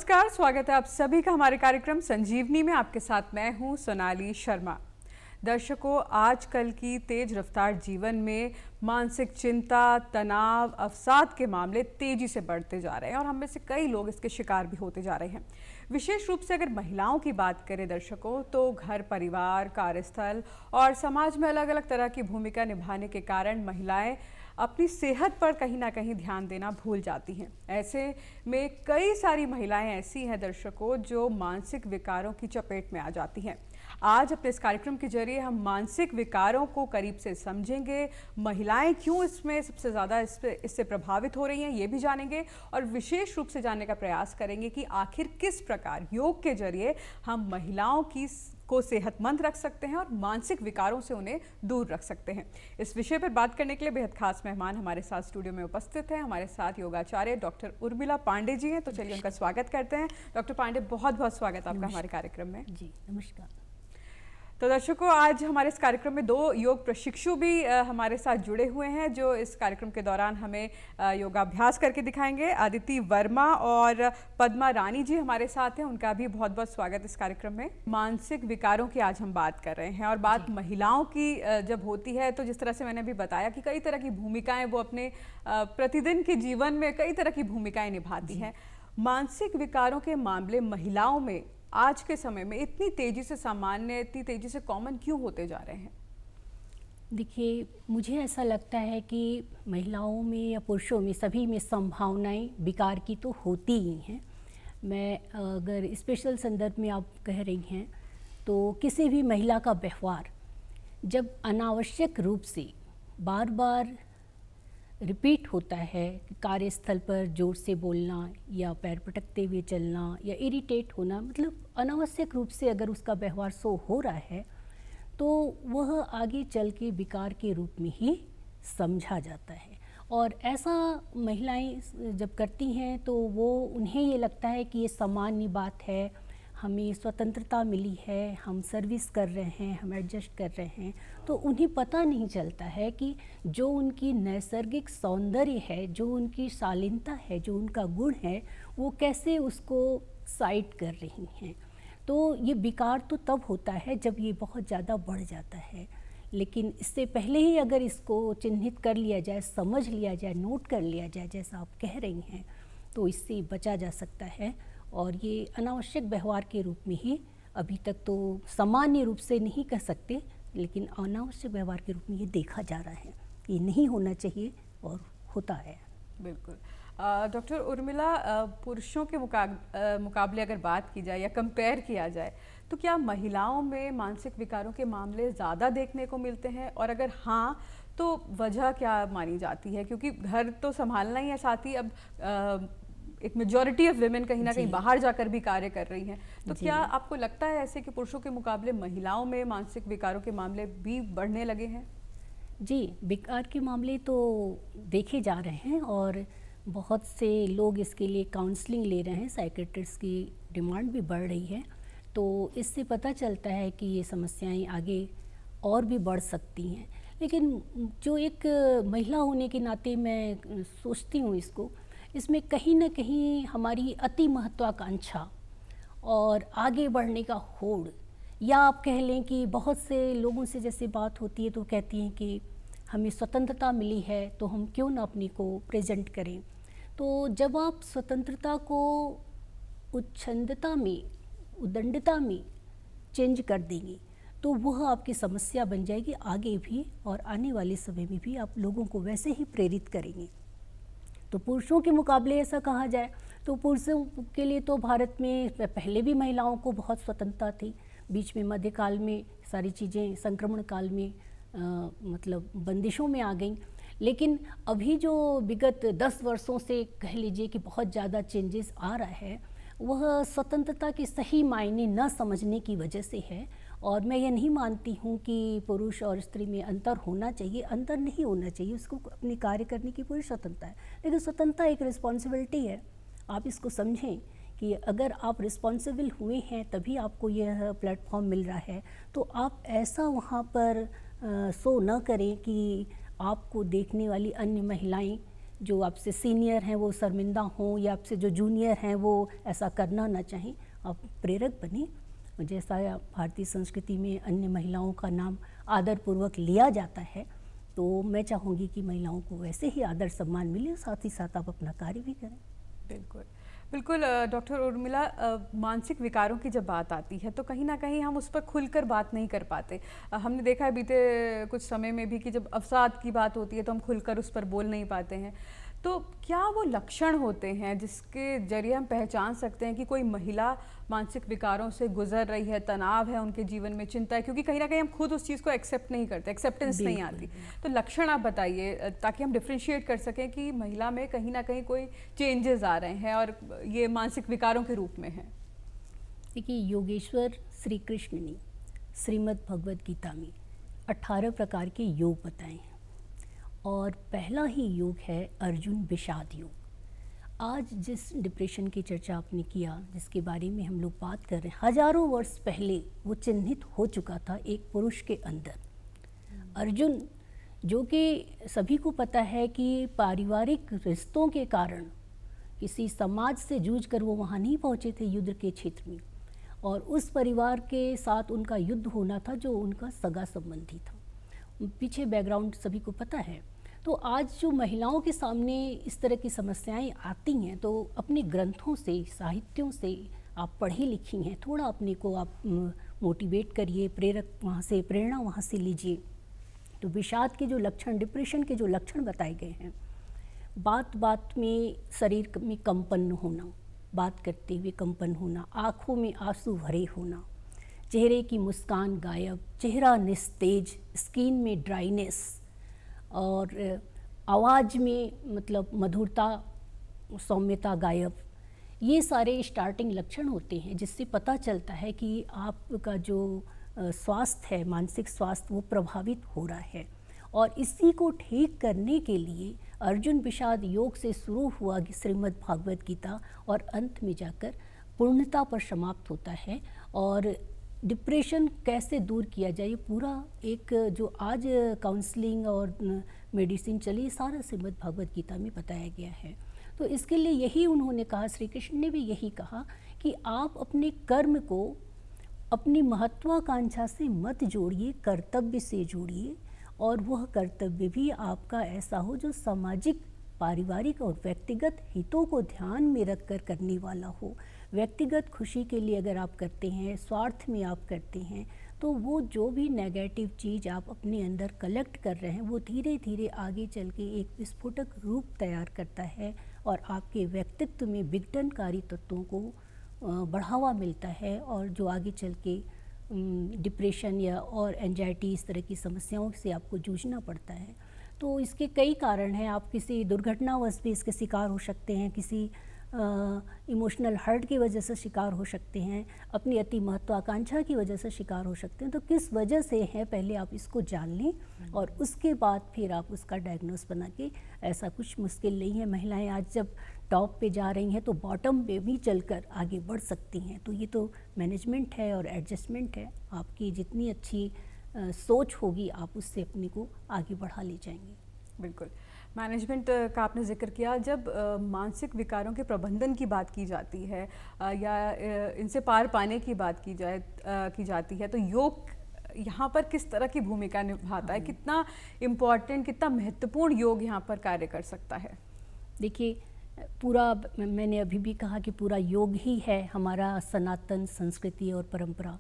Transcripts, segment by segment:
नमस्कार, स्वागत है आप सभी का हमारे कार्यक्रम संजीवनी में। आपके साथ मैं हूं सोनाली शर्मा। दर्शकों, आजकल की तेज रफ्तार जीवन में मानसिक चिंता, तनाव, अवसाद के मामले तेजी से बढ़ते जा रहे हैं और हम में से कई लोग इसके शिकार भी होते जा रहे हैं। विशेष रूप से अगर महिलाओं की बात करें दर्शकों, तो घर परिवार, कार्यस्थल और समाज में अलग अलग तरह की भूमिका निभाने के कारण महिलाएं अपनी सेहत पर कहीं ना कहीं ध्यान देना भूल जाती हैं। ऐसे में कई सारी महिलाएं ऐसी हैं दर्शकों जो मानसिक विकारों की चपेट में आ जाती हैं। आज अपने इस कार्यक्रम के जरिए हम मानसिक विकारों को करीब से समझेंगे, महिलाएं क्यों इसमें सबसे ज़्यादा इससे प्रभावित हो रही हैं ये भी जानेंगे और विशेष रूप से जानने का प्रयास करेंगे कि आखिर किस प्रकार योग के जरिए हम महिलाओं को सेहतमंद रख सकते हैं और मानसिक विकारों से उन्हें दूर रख सकते हैं। इस विषय पर बात करने के लिए बेहद खास मेहमान हमारे साथ स्टूडियो में उपस्थित हैं। हमारे साथ योगाचार्य डॉक्टर उर्मिला पांडे जी हैं, तो चलिए उनका स्वागत करते हैं। डॉक्टर पांडे, बहुत बहुत स्वागत आपका हमारे कार्यक्रम में। जी नमस्कार। तो दर्शकों, आज हमारे इस कार्यक्रम में दो योग प्रशिक्षु भी हमारे साथ जुड़े हुए हैं जो इस कार्यक्रम के दौरान हमें योगाभ्यास करके दिखाएंगे। अदिति वर्मा और पद्मा रानी जी हमारे साथ हैं, उनका भी बहुत बहुत स्वागत इस कार्यक्रम में। मानसिक विकारों की आज हम बात कर रहे हैं और बात महिलाओं की जब होती है तो जिस तरह से मैंने अभी बताया कि कई तरह की भूमिकाएं वो अपने प्रतिदिन के जीवन में कई तरह की भूमिकाएं निभाती हैं। मानसिक विकारों के मामले महिलाओं में आज के समय में इतनी तेजी से सामान्य, इतनी तेजी से कॉमन क्यों होते जा रहे हैं? देखिए, मुझे ऐसा लगता है कि महिलाओं में या पुरुषों में सभी में संभावनाएं विकार की तो होती ही हैं। मैं अगर स्पेशल संदर्भ में आप कह रही हैं तो किसी भी महिला का व्यवहार जब अनावश्यक रूप से बार बार रिपीट होता है, कार्यस्थल पर ज़ोर से बोलना या पैर पटकते हुए चलना या इरिटेट होना, मतलब अनावश्यक रूप से अगर उसका व्यवहार सो हो रहा है तो वह आगे चल के विकार के रूप में ही समझा जाता है। और ऐसा महिलाएं जब करती हैं तो वो उन्हें ये लगता है कि ये सामान्य बात है, हमें स्वतंत्रता मिली है, हम सर्विस कर रहे हैं, हम एडजस्ट कर रहे हैं। तो उन्हें पता नहीं चलता है कि जो उनकी नैसर्गिक सौंदर्य है, जो उनकी शालीनता है, जो उनका गुण है, वो कैसे उसको साइड कर रही हैं। तो ये विकार तो तब होता है जब ये बहुत ज़्यादा बढ़ जाता है, लेकिन इससे पहले ही अगर इसको चिन्हित कर लिया जाए, समझ लिया जाए, नोट कर लिया जाए जैसा आप कह रही हैं, तो इससे बचा जा सकता है। और ये अनावश्यक व्यवहार के रूप में ही अभी तक तो सामान्य रूप से नहीं कह सकते, लेकिन अनावश्यक व्यवहार के रूप में ये देखा जा रहा है। ये नहीं होना चाहिए और होता है। बिल्कुल। डॉक्टर उर्मिला, पुरुषों के मुकाबले अगर बात की जाए या कंपेयर किया जाए तो क्या महिलाओं में मानसिक विकारों के मामले ज़्यादा देखने को मिलते हैं, और अगर हाँ तो वजह क्या मानी जाती है? क्योंकि घर तो संभालना ही है, साथ ही अब एक मेजॉरिटी ऑफ विमेन कहीं ना कहीं बाहर जाकर भी कार्य कर रही हैं। तो क्या आपको लगता है ऐसे कि पुरुषों के मुकाबले महिलाओं में मानसिक विकारों के मामले भी बढ़ने लगे हैं? जी, विकार के मामले तो देखे जा रहे हैं और बहुत से लोग इसके लिए काउंसलिंग ले रहे हैं, साइकेट्रिस्ट की डिमांड भी बढ़ रही है। तो इससे पता चलता है कि ये समस्याएं आगे और भी बढ़ सकती हैं। लेकिन जो एक महिला होने के नाते मैं सोचती हूँ इसमें कहीं ना कहीं हमारी अति महत्वाकांक्षा और आगे बढ़ने का होड़, या आप कह लें कि बहुत से लोगों से जैसे बात होती है तो कहती हैं कि हमें स्वतंत्रता मिली है तो हम क्यों ना अपने को प्रेजेंट करें। तो जब आप स्वतंत्रता को उच्छृंखलता में, उद्दंडता में चेंज कर देंगे तो वह आपकी समस्या बन जाएगी आगे भी, और आने वाले समय में भी आप लोगों को वैसे ही प्रेरित करेंगे। तो पुरुषों के मुकाबले ऐसा कहा जाए तो पुरुषों के लिए तो भारत में पहले भी महिलाओं को बहुत स्वतंत्रता थी। बीच में मध्यकाल में सारी चीज़ें संक्रमण काल में मतलब बंदिशों में आ गईं, लेकिन अभी जो विगत 10 वर्षों से कह लीजिए कि बहुत ज़्यादा चेंजेस आ रहा है, वह स्वतंत्रता के सही मायने न समझने की वजह से है। और मैं ये नहीं मानती हूँ कि पुरुष और स्त्री में अंतर होना चाहिए, अंतर नहीं होना चाहिए, उसको अपने कार्य करने की पूरी स्वतंत्रता है। लेकिन स्वतंत्रता एक रिस्पॉन्सिबिलिटी है, आप इसको समझें कि अगर आप रिस्पॉन्सिबल हुए हैं तभी आपको यह प्लेटफॉर्म मिल रहा है। तो आप ऐसा वहाँ पर सो न करें कि आपको देखने वाली अन्य महिलाएं जो आपसे सीनियर हैं वो शर्मिंदा हों या आपसे जो जूनियर हैं वो ऐसा करना ना चाहें, आप प्रेरक बने। जैसा भारतीय संस्कृति में अन्य महिलाओं का नाम आदरपूर्वक लिया जाता है, तो मैं चाहूँगी कि महिलाओं को वैसे ही आदर सम्मान मिले, साथ ही साथ आप अपना कार्य भी करें। बिल्कुल बिल्कुल। डॉक्टर उर्मिला, मानसिक विकारों की जब बात आती है तो कहीं ना कहीं हम उस पर खुलकर बात नहीं कर पाते। हमने देखा है बीते कुछ समय में भी कि जब अवसाद की बात होती है तो हम खुलकर उस पर बोल नहीं पाते हैं। तो क्या वो लक्षण होते हैं जिसके जरिए हम पहचान सकते हैं कि कोई महिला मानसिक विकारों से गुजर रही है, तनाव है उनके जीवन में, चिंता है, क्योंकि कहीं ना कहीं हम खुद उस चीज़ को एक्सेप्ट नहीं करते, एक्सेप्टेंस नहीं आती। तो लक्षण आप बताइए ताकि हम डिफ्रेंशिएट कर सकें कि महिला में कहीं ना कहीं कोई चेंजेस आ रहे हैं और ये मानसिक विकारों के रूप में है। देखिए, योगेश्वर श्री कृष्ण ने श्रीमद् भगवद गीता में 18 प्रकार के योग बताए हैं और पहला ही योग है अर्जुन विषाद योग। आज जिस डिप्रेशन की चर्चा आपने किया, जिसके बारे में हम लोग बात कर रहे हैं, हजारों वर्ष पहले वो चिन्हित हो चुका था एक पुरुष के अंदर। अर्जुन, जो कि सभी को पता है कि पारिवारिक रिश्तों के कारण किसी समाज से जूझ कर वो वहाँ नहीं पहुँचे थे युद्ध के क्षेत्र में, और उस परिवार के साथ उनका युद्ध होना था जो उनका सगा संबंधी था। पीछे बैकग्राउंड सभी को पता है। तो आज जो महिलाओं के सामने इस तरह की समस्याएं आती हैं, तो अपने ग्रंथों से, साहित्यों से आप पढ़ी लिखी हैं, थोड़ा अपने को आप मोटिवेट करिए, प्रेरक वहाँ से प्रेरणा वहाँ से लीजिए। तो विषाद के जो लक्षण, डिप्रेशन के जो लक्षण बताए गए हैं, बात बात में शरीर में कंपन होना, बात करते हुए कंपन होना, आँखों में आंसू भरे होना, चेहरे की मुस्कान गायब, चेहरा निस्तेज, स्किन में ड्राइनेस, और आवाज़ में मतलब मधुरता, सौम्यता गायब। ये सारे स्टार्टिंग लक्षण होते हैं जिससे पता चलता है कि आपका जो स्वास्थ्य है, मानसिक स्वास्थ्य, वो प्रभावित हो रहा है। और इसी को ठीक करने के लिए अर्जुन विषाद योग से शुरू हुआ श्रीमद् भागवत गीता और अंत में जाकर पूर्णता पर समाप्त होता है। और डिप्रेशन कैसे दूर किया जाए, ये पूरा एक जो आज काउंसलिंग और मेडिसिन चली, सारा श्रीमद् भागवत गीता में बताया गया है। तो इसके लिए यही उन्होंने कहा, श्री कृष्ण ने भी यही कहा कि आप अपने कर्म को अपनी महत्वाकांक्षा से मत जोड़िए, कर्तव्य से जोड़िए, और वह कर्तव्य भी आपका ऐसा हो जो सामाजिक, पारिवारिक और व्यक्तिगत हितों को ध्यान में रखकर करने वाला हो। व्यक्तिगत खुशी के लिए अगर आप करते हैं, स्वार्थ में आप करते हैं, तो वो जो भी नेगेटिव चीज़ आप अपने अंदर कलेक्ट कर रहे हैं, वो धीरे धीरे आगे चल के एक विस्फोटक रूप तैयार करता है और आपके व्यक्तित्व में विघटनकारी तत्वों को बढ़ावा मिलता है, और जो आगे चल के डिप्रेशन या और एंजाइटी, इस तरह की समस्याओं से आपको जूझना पड़ता है। तो इसके कई कारण हैं। आप किसी दुर्घटनावश भी इसके शिकार हो सकते हैं, किसी इमोशनल हर्ट की वजह से शिकार हो सकते हैं, अपनी अति महत्वाकांक्षा की वजह से शिकार हो सकते हैं। तो किस वजह से है, पहले आप इसको जान लें और उसके बाद फिर आप उसका डायग्नोस बना के, ऐसा कुछ मुश्किल नहीं है। महिलाएं आज जब टॉप पे जा रही हैं तो बॉटम पे भी चलकर आगे बढ़ सकती हैं। तो ये तो मैनेजमेंट है और एडजस्टमेंट है। आपकी जितनी अच्छी सोच होगी, आप उससे अपने को आगे बढ़ा ले जाएंगे। बिल्कुल, मैनेजमेंट का आपने जिक्र किया। जब मानसिक विकारों के प्रबंधन की बात की जाती है या इनसे पार पाने की बात की जाती है, तो योग यहाँ पर किस तरह की भूमिका निभाता है? कितना इम्पोर्टेंट, कितना महत्वपूर्ण योग यहाँ पर कार्य कर सकता है? देखिए, पूरा मैंने अभी भी कहा कि पूरा योग ही है हमारा सनातन संस्कृति और परंपरा,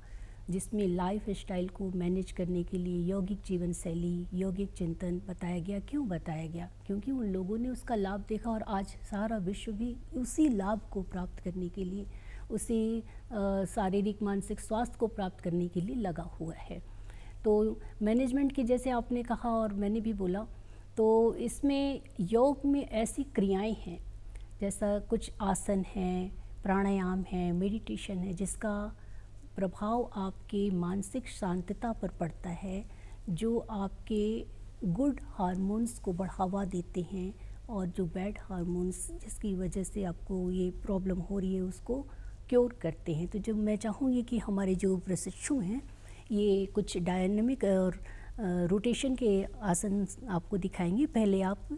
जिसमें लाइफ स्टाइल को मैनेज करने के लिए यौगिक जीवन शैली, यौगिक चिंतन बताया गया। क्यों बताया गया? क्योंकि उन लोगों ने उसका लाभ देखा और आज सारा विश्व भी उसी लाभ को प्राप्त करने के लिए, उसी शारीरिक मानसिक स्वास्थ्य को प्राप्त करने के लिए लगा हुआ है। तो मैनेजमेंट की, जैसे आपने कहा और मैंने भी बोला, तो इसमें योग में ऐसी क्रियाएं हैं, जैसा कुछ आसन हैं, प्राणायाम है, मेडिटेशन है, जिसका प्रभाव आपके मानसिक शांतता पर पड़ता है, जो आपके गुड हार्मोन्स को बढ़ावा देते हैं और जो बैड हार्मोन्स जिसकी वजह से आपको ये प्रॉब्लम हो रही है उसको क्योर करते हैं। तो जब मैं चाहूँगी कि हमारे जो प्रशिक्षु हैं ये कुछ डायनामिक और रोटेशन के आसन आपको दिखाएंगे। पहले आप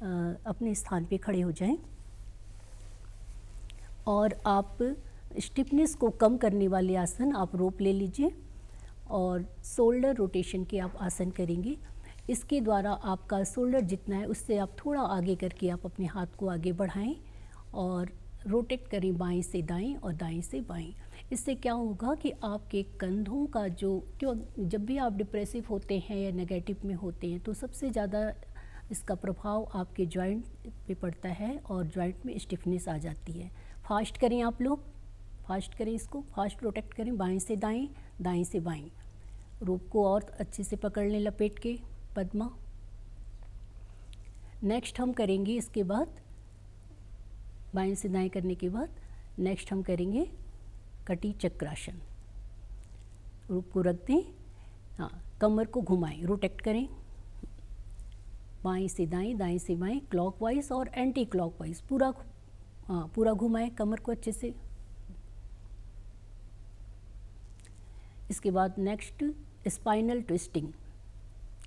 अपने स्थान पे खड़े हो जाएं और आप स्टिफनेस को कम करने वाले आसन आप रोप ले लीजिए और शोल्डर रोटेशन के आप आसन करेंगे। इसके द्वारा आपका शोल्डर जितना है उससे आप थोड़ा आगे करके आप अपने हाथ को आगे बढ़ाएं और रोटेट करें बाएं से दाएं और दाएं से बाएं। इससे क्या होगा कि आपके कंधों का जब भी आप डिप्रेसिव होते हैं या नेगेटिव में होते हैं तो सबसे ज़्यादा इसका प्रभाव आपके जॉइंट पे पड़ता है और जॉइंट में स्टिफनेस आ जाती है। फास्ट करें आप लोग, फास्ट करें, इसको फास्ट रोटेट करें बाएं से दाएं, दाएं से बाएं। रोप को और अच्छे से पकड़ लें लपेट के पद्मा। नेक्स्ट हम करेंगे इसके बाद बाएं से दाएं करने के बाद नेक्स्ट हम करेंगे कटी चक्रासन। रूप को रख दें, हाँ, कमर को घुमाएं, रोटेट करें बाएं से दाएं, दाएं से बाएं, क्लॉकवाइज और एंटी क्लॉकवाइज पूरा, हाँ, पूरा घुमाएं कमर को अच्छे से। इसके बाद नेक्स्ट स्पाइनल ट्विस्टिंग।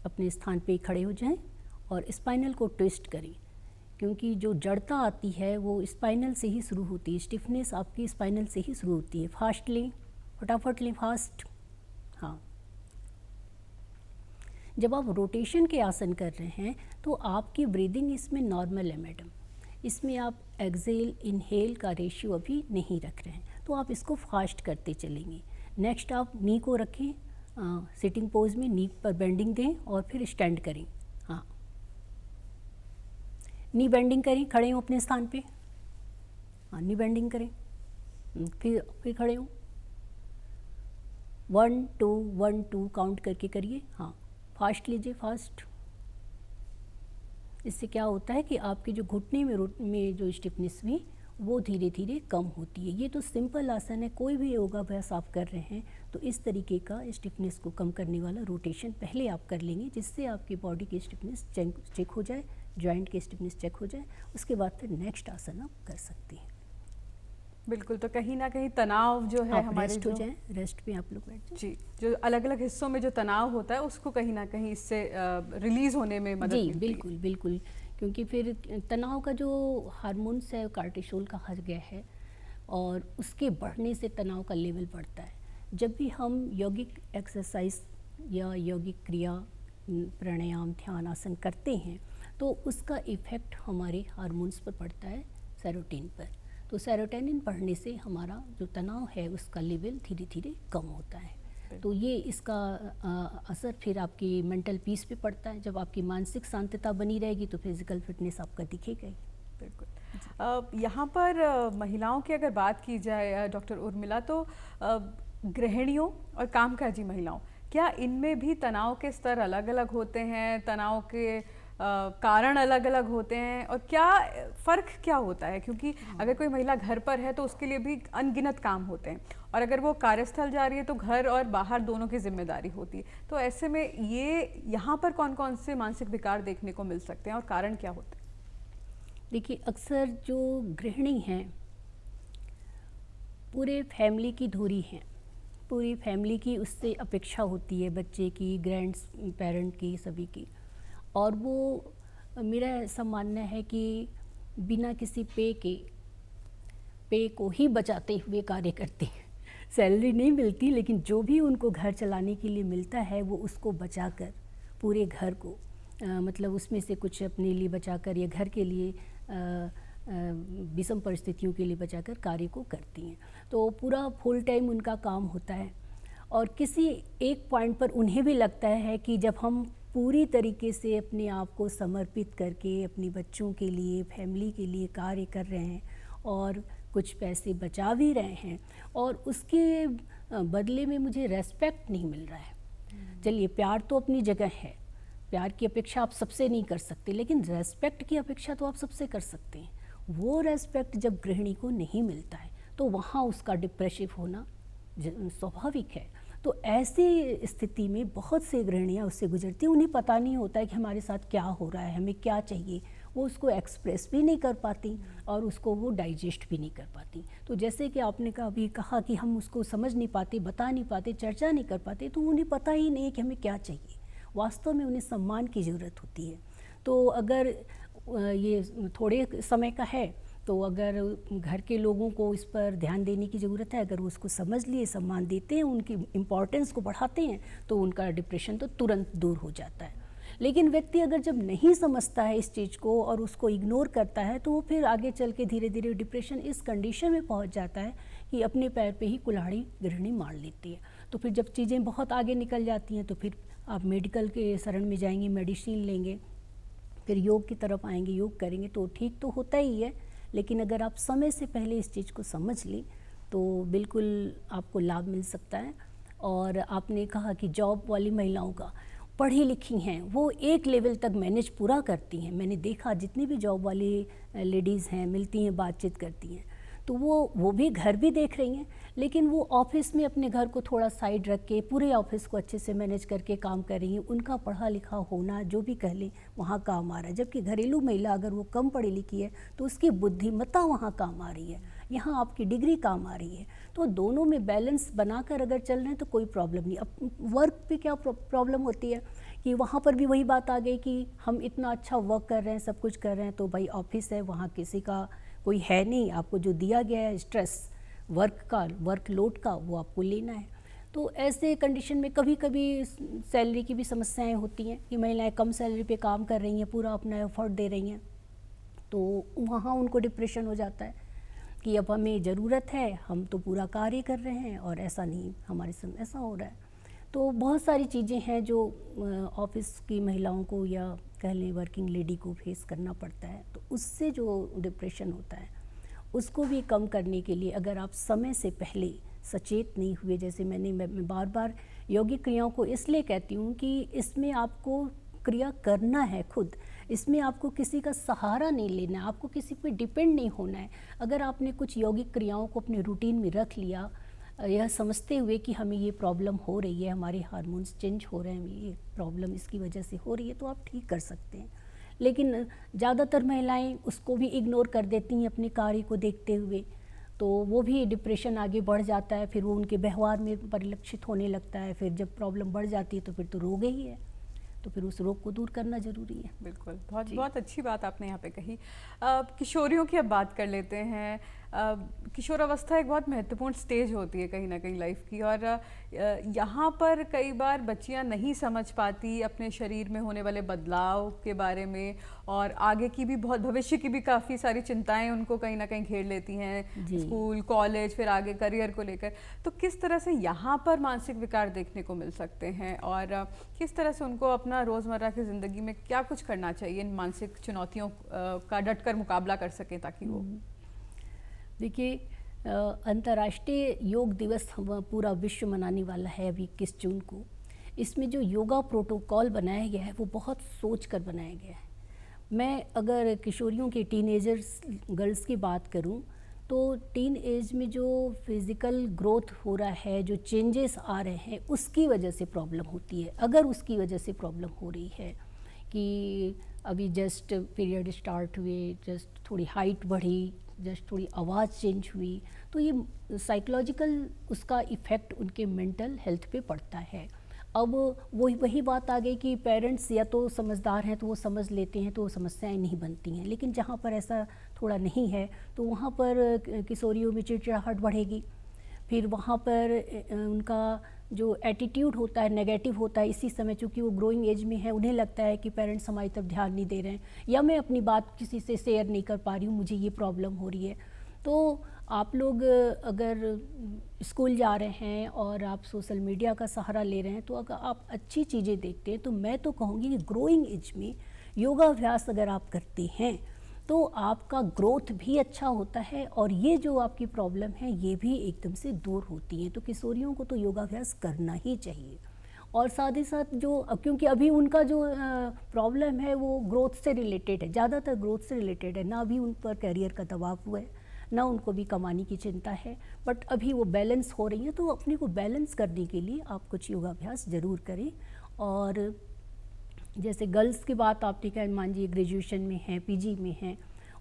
अपने स्थान पे खड़े हो जाएं और स्पाइनल को ट्विस्ट करें, क्योंकि जो जड़ता आती है वो स्पाइनल से ही शुरू होती है, स्टिफनेस आपकी स्पाइनल से ही शुरू होती है। फास्ट लें, फटाफट लें, फास्ट, हाँ। जब आप रोटेशन के आसन कर रहे हैं तो आपकी ब्रीदिंग इसमें नॉर्मल है मैडम, इसमें आप एक्सेल इनहेल का रेशियो अभी नहीं रख रहे हैं, तो आप इसको फास्ट करते चलेंगे। नेक्स्ट आप नी को रखें, सिटिंग पोज में नी पर बेंडिंग दें और फिर स्टैंड करें, हाँ, नी बेंडिंग करें, खड़े हो अपने स्थान पे, हाँ, नी बेंडिंग करें, फिर खड़े हो, 1 2 1 2 काउंट करके करिए, हाँ, फास्ट लीजिए, फास्ट। इससे क्या होता है कि आपके जो घुटने में जो स्टिफनेस हुई वो धीरे धीरे कम होती है। ये तो सिंपल आसन है, कोई भी योगाभ्यास आप कर रहे हैं तो इस तरीके का स्टिफनेस को कम करने वाला रोटेशन पहले आप कर लेंगे, जिससे आपकी बॉडी की स्टिफनेस चेक हो जाए, जॉइंट की स्टिफनेस चेक हो जाए। उसके बाद फिर नेक्स्ट आसन आप कर सकते हैं। बिल्कुल, तो कहीं ना कहीं तनाव जो है हमारे रेस्ट हो जाए, रेस्ट पे आप लोग बैठ जाए जी, जो अलग अलग हिस्सों में जो तनाव होता है उसको कहीं ना कहीं इससे रिलीज होने में मदद मिलती है। बिल्कुल बिल्कुल, क्योंकि फिर तनाव का जो हार्मोन्स है कार्टिसोल कहा गया है और उसके बढ़ने से तनाव का लेवल बढ़ता है। जब भी हम यौगिक एक्सरसाइज या यौगिक क्रिया, प्राणायाम, ध्यान, आसन करते हैं तो उसका इफ़ेक्ट हमारे हार्मोन्स पर पड़ता है, सेरोटोनिन पर। तो सेरोटोनिन बढ़ने से हमारा जो तनाव है उसका लेवल धीरे धीरे कम होता है। तो ये इसका असर फिर आपकी मेंटल पीस पे पड़ता है। जब आपकी मानसिक शांतता बनी रहेगी तो फिजिकल फिटनेस आपका दिखेगा ही। बिल्कुल। यहाँ पर महिलाओं की अगर बात की जाए डॉक्टर उर्मिला, तो गृहिणियों और कामकाजी महिलाओं, क्या इनमें भी तनाव के स्तर अलग अलग होते हैं, तनाव के कारण अलग अलग होते हैं, और क्या फ़र्क क्या होता है? क्योंकि अगर कोई महिला घर पर है तो उसके लिए भी अनगिनत काम होते हैं, और अगर वो कार्यस्थल जा रही है तो घर और बाहर दोनों की जिम्मेदारी होती है। तो ऐसे में ये यहाँ पर कौन कौन से मानसिक विकार देखने को मिल सकते हैं और कारण क्या होते हैं? देखिए, अक्सर जो गृहिणी हैं पूरे फैमिली की धुरी हैं, पूरी फैमिली की उससे अपेक्षा होती है, बच्चे की, ग्रैंड पेरेंट की, सभी की। और वो, मेरा ऐसा मानना है कि बिना किसी पे को ही बचाते हुए कार्य करते हैं। सैलरी नहीं मिलती, लेकिन जो भी उनको घर चलाने के लिए मिलता है वो उसको बचाकर पूरे घर को, मतलब उसमें से कुछ अपने लिए बचाकर या घर के लिए विषम परिस्थितियों के लिए बचाकर कार्य को करती हैं। तो पूरा फुल टाइम उनका काम होता है, और किसी एक पॉइंट पर उन्हें भी लगता है कि जब हम पूरी तरीके से अपने आप को समर्पित करके अपने बच्चों के लिए, फैमिली के लिए कार्य कर रहे हैं और कुछ पैसे बचा भी रहे हैं, और उसके बदले में मुझे रेस्पेक्ट नहीं मिल रहा है। चलिए, प्यार तो अपनी जगह है, प्यार की अपेक्षा आप सबसे नहीं कर सकते, लेकिन रेस्पेक्ट की अपेक्षा तो आप सबसे कर सकते हैं। वो रेस्पेक्ट जब गृहिणी को नहीं मिलता है तो वहाँ उसका डिप्रेसिव होना स्वाभाविक है। तो ऐसी स्थिति में बहुत से गृहिणियाँ उससे गुजरती हैं, उन्हें पता नहीं होता है कि हमारे साथ क्या हो रहा है, हमें क्या चाहिए। वो उसको एक्सप्रेस भी नहीं कर पाती और उसको वो डाइजेस्ट भी नहीं कर पाती। तो जैसे कि आपने अभी कहा कि हम उसको समझ नहीं पाते, बता नहीं पाते, चर्चा नहीं कर पाते, तो उन्हें पता ही नहीं है कि हमें क्या चाहिए। वास्तव में उन्हें सम्मान की ज़रूरत होती है। तो अगर ये थोड़े समय का है, तो अगर घर के लोगों को इस पर ध्यान देने की ज़रूरत है, अगर वो उसको समझ लिए, सम्मान देते हैं, उनकी इम्पोर्टेंस को बढ़ाते हैं, तो उनका डिप्रेशन तो तुरंत दूर हो जाता है। लेकिन व्यक्ति अगर जब नहीं समझता है इस चीज़ को और उसको इग्नोर करता है, तो वो फिर आगे चल के धीरे धीरे डिप्रेशन इस कंडीशन में पहुंच जाता है कि अपने पैर पे ही कुल्हाड़ी गृहिणी मार लेती है। तो फिर जब चीज़ें बहुत आगे निकल जाती हैं, तो फिर आप मेडिकल के शरण में जाएंगे, मेडिसिन लेंगे, फिर योग की तरफ आएंगे, योग करेंगे, तो ठीक तो होता ही है। लेकिन अगर आप समय से पहले इस चीज़ को समझ लें तो बिल्कुल आपको लाभ मिल सकता है। और आपने कहा कि जॉब वाली महिलाओं का, पढ़ी लिखी हैं, वो एक लेवल तक मैनेज पूरा करती हैं। मैंने देखा जितनी भी जॉब वाली लेडीज़ हैं, मिलती हैं, बातचीत करती हैं, तो वो भी घर भी देख रही हैं, लेकिन वो ऑफिस में अपने घर को थोड़ा साइड रख के पूरे ऑफिस को अच्छे से मैनेज करके काम कर रही हैं। उनका पढ़ा लिखा होना, जो भी कह लें, वहाँ काम आ रहा है। जबकि घरेलू महिला अगर वो कम पढ़ी लिखी है तो उसकी बुद्धिमत्ता वहाँ काम आ रही है, यहाँ आपकी डिग्री काम आ रही है। तो दोनों में बैलेंस बनाकर अगर चल रहे हैं तो कोई प्रॉब्लम नहीं। अब वर्क पे क्या प्रॉब्लम होती है कि वहाँ पर भी वही बात आ गई कि हम इतना अच्छा वर्क कर रहे हैं, सब कुछ कर रहे हैं, तो भाई ऑफिस है, वहाँ किसी का कोई है नहीं, आपको जो दिया गया है स्ट्रेस वर्क का, वर्कलोड का, वो आपको लेना है। तो ऐसे कंडीशन में कभी कभी सैलरी की भी समस्याएं होती हैं कि महिलाएं कम सैलरी पे काम कर रही हैं, पूरा अपना एफर्ट दे रही हैं, तो वहाँ उनको डिप्रेशन हो जाता है कि अब हमें ज़रूरत है, हम तो पूरा कार्य कर रहे हैं और ऐसा नहीं, हमारे संग ऐसा हो रहा है। तो बहुत सारी चीज़ें हैं जो ऑफिस की महिलाओं को या कह लें वर्किंग लेडी को फेस करना पड़ता है। तो उससे जो डिप्रेशन होता है उसको भी कम करने के लिए अगर आप समय से पहले सचेत नहीं हुए, जैसे मैं बार बार यौगिक क्रियाओं को इसलिए कहती हूँ कि इसमें आपको क्रिया करना है खुद, इसमें आपको किसी का सहारा नहीं लेना है, आपको किसी पे डिपेंड नहीं होना है। अगर आपने कुछ यौगिक क्रियाओं को अपने रूटीन में रख लिया, यह समझते हुए कि हमें ये प्रॉब्लम हो रही है, हमारे हार्मोन्स चेंज हो रहे हैं, हमें ये प्रॉब्लम इसकी वजह से हो रही है, तो आप ठीक कर सकते हैं। लेकिन ज़्यादातर महिलाएं उसको भी इग्नोर कर देती हैं अपने कार्य को देखते हुए, तो वो भी डिप्रेशन आगे बढ़ जाता है, फिर वो उनके व्यवहार में परिलक्षित होने लगता है। फिर जब प्रॉब्लम बढ़ जाती है तो फिर तो रोग ही है, तो फिर उस रोग को दूर करना ज़रूरी है। बिल्कुल, बहुत अच्छी बात आपने यहाँ पे कही। किशोरियों की अब बात कर लेते हैं। किशोरावस्था एक बहुत महत्वपूर्ण स्टेज होती है कहीं ना कहीं लाइफ की, और यहाँ पर कई बार बच्चियाँ नहीं समझ पाती अपने शरीर में होने वाले बदलाव के बारे में, और आगे की भी बहुत, भविष्य की भी काफ़ी सारी चिंताएं उनको कहीं ना कहीं घेर लेती हैं, स्कूल, कॉलेज, फिर आगे करियर को लेकर। तो किस तरह से यहाँ पर मानसिक विकार देखने को मिल सकते हैं, और किस तरह से उनको अपना रोज़मर्रा की ज़िंदगी में क्या कुछ करना चाहिए इन मानसिक चुनौतियों का डटकर मुकाबला कर सकें ताकि वो। देखिए, अंतर्राष्ट्रीय योग दिवस पूरा विश्व मनाने वाला है अभी 21 जून को। इसमें जो योगा प्रोटोकॉल बनाया गया है वो बहुत सोच कर बनाया गया है। मैं अगर किशोरियों के टीनेजर्स गर्ल्स की बात करूं, तो टीन एज में जो फिज़िकल ग्रोथ हो रहा है, जो चेंजेस आ रहे हैं, उसकी वजह से प्रॉब्लम होती है। अगर उसकी वजह से प्रॉब्लम हो रही है कि अभी जस्ट पीरियड स्टार्ट हुए, जस्ट थोड़ी हाइट बढ़ी, जस्ट थोड़ी आवाज़ चेंज हुई, तो ये साइकोलॉजिकल उसका इफ़ेक्ट उनके मेंटल हेल्थ पे पड़ता है। अब वही बात आ गई कि पेरेंट्स या तो समझदार हैं तो वो समझ लेते हैं, तो समस्याएं नहीं बनती हैं। लेकिन जहाँ पर ऐसा थोड़ा नहीं है तो वहाँ पर किशोरियों में चिड़चिड़ाहट बढ़ेगी, फिर वहाँ पर उनका जो एटीट्यूड होता है नेगेटिव होता है। इसी समय चूँकि वो ग्रोइंग एज में है, उन्हें लगता है कि पेरेंट्स हमारी तरफ ध्यान नहीं दे रहे हैं, या मैं अपनी बात किसी से शेयर नहीं कर पा रही हूँ, मुझे ये प्रॉब्लम हो रही है। तो आप लोग अगर स्कूल जा रहे हैं और आप सोशल मीडिया का सहारा ले रहे हैं, तो अगर आप अच्छी चीज़ें देखते हैं तो मैं तो कहूँगी कि ग्रोइंग एज में योगाभ्यास अगर आप करते हैं तो आपका ग्रोथ भी अच्छा होता है, और ये जो आपकी प्रॉब्लम है ये भी एकदम से दूर होती है। तो किशोरियों को तो योगाभ्यास करना ही चाहिए। और साथ ही साथ जो, क्योंकि अभी उनका जो प्रॉब्लम है वो ग्रोथ से रिलेटेड है, ज़्यादातर ग्रोथ से रिलेटेड है, ना भी उन पर करियर का दबाव हुआ है, ना उनको भी कमाने की चिंता है, बट अभी वो बैलेंस हो रही हैं। तो अपने को बैलेंस करने के लिए आप कुछ योगाभ्यास ज़रूर करें। और जैसे गर्ल्स की बात आपने कहा, मान लीजिए ग्रेजुएशन में हैं, पीजी में हैं,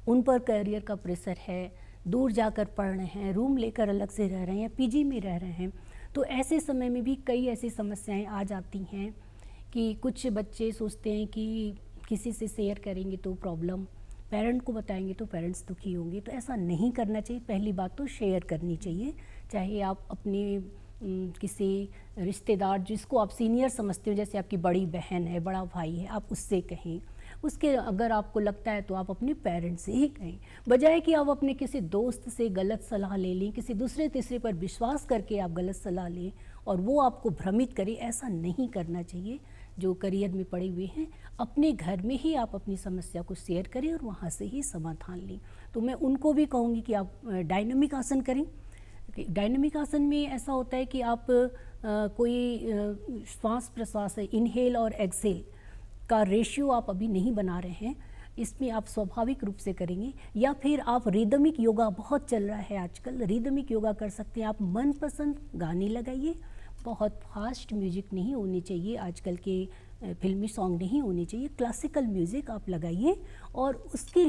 उन पर करियर का प्रेशर है, दूर जाकर पढ़ रहे हैं, रूम लेकर अलग से रह रहे हैं या पीजी में रह रहे हैं, तो ऐसे समय में भी कई ऐसी समस्याएं आ जाती हैं कि कुछ बच्चे सोचते हैं कि किसी से शेयर करेंगे तो प्रॉब्लम, पेरेंट को बताएंगे तो पेरेंट्स दुखी होंगे। तो ऐसा नहीं करना चाहिए। पहली बात तो शेयर करनी चाहिए, चाहे आप अपने किसी रिश्तेदार जिसको आप सीनियर समझते हो, जैसे आपकी बड़ी बहन है, बड़ा भाई है, आप उससे कहें। उसके अगर आपको लगता है तो आप अपने पेरेंट्स से ही कहें, बजाय कि आप अपने किसी दोस्त से गलत सलाह ले लें, किसी दूसरे तीसरे पर विश्वास करके आप गलत सलाह लें और वो आपको भ्रमित करे। ऐसा नहीं करना चाहिए। जो करियर में पड़े हुए हैं, अपने घर में ही आप अपनी समस्या को शेयर करें और वहाँ से ही समाधान लें। तो मैं उनको भी कहूँगी कि आप डायनामिक आसन करें। डायनामिक आसन में ऐसा होता है कि आप कोई श्वास प्रश्वास है, इनहेल और एक्सेल का रेशियो आप अभी नहीं बना रहे हैं, इसमें आप स्वाभाविक रूप से करेंगे। या फिर आप रिदमिक योगा, बहुत चल रहा है आजकल, रिदमिक योगा कर सकते हैं। आप मनपसंद गाने लगाइए, बहुत फास्ट म्यूजिक नहीं होनी चाहिए, आजकल के फिल्मी सॉन्ग नहीं होने चाहिए, क्लासिकल म्यूज़िक आप लगाइए और उसकी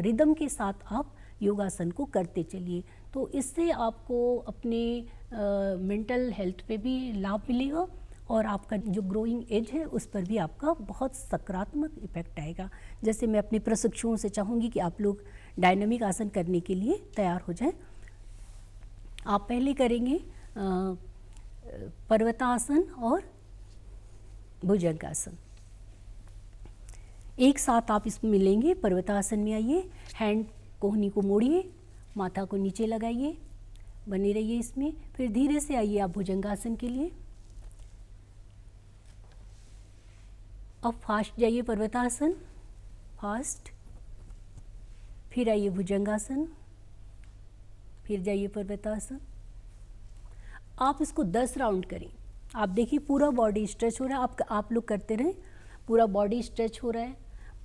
रिदम के साथ आप योगासन को करते चलिए। तो इससे आपको अपने मेंटल हेल्थ पे भी लाभ मिलेगा और आपका जो ग्रोइंग एज है उस पर भी आपका बहुत सकारात्मक इफेक्ट आएगा। जैसे मैं अपने प्रशिक्षुओं से चाहूँगी कि आप लोग डायनामिक आसन करने के लिए तैयार हो जाएं। आप पहले करेंगे पर्वतासन और भुजंगासन। एक साथ आप इसमें मिलेंगे। पर्वतासन में आइए, हैंड कोहनी को मोड़िए, माथा को नीचे लगाइए, बने रहिए इसमें। फिर धीरे से आइए आप भुजंगासन के लिए। अब फास्ट जाइए पर्वतासन, फास्ट, फिर आइए भुजंगासन, फिर जाइए पर्वतासन। आप इसको 10 राउंड करें। आप देखिए पूरा बॉडी स्ट्रेच हो रहा है। आप लोग करते रहें, पूरा बॉडी स्ट्रेच हो रहा है,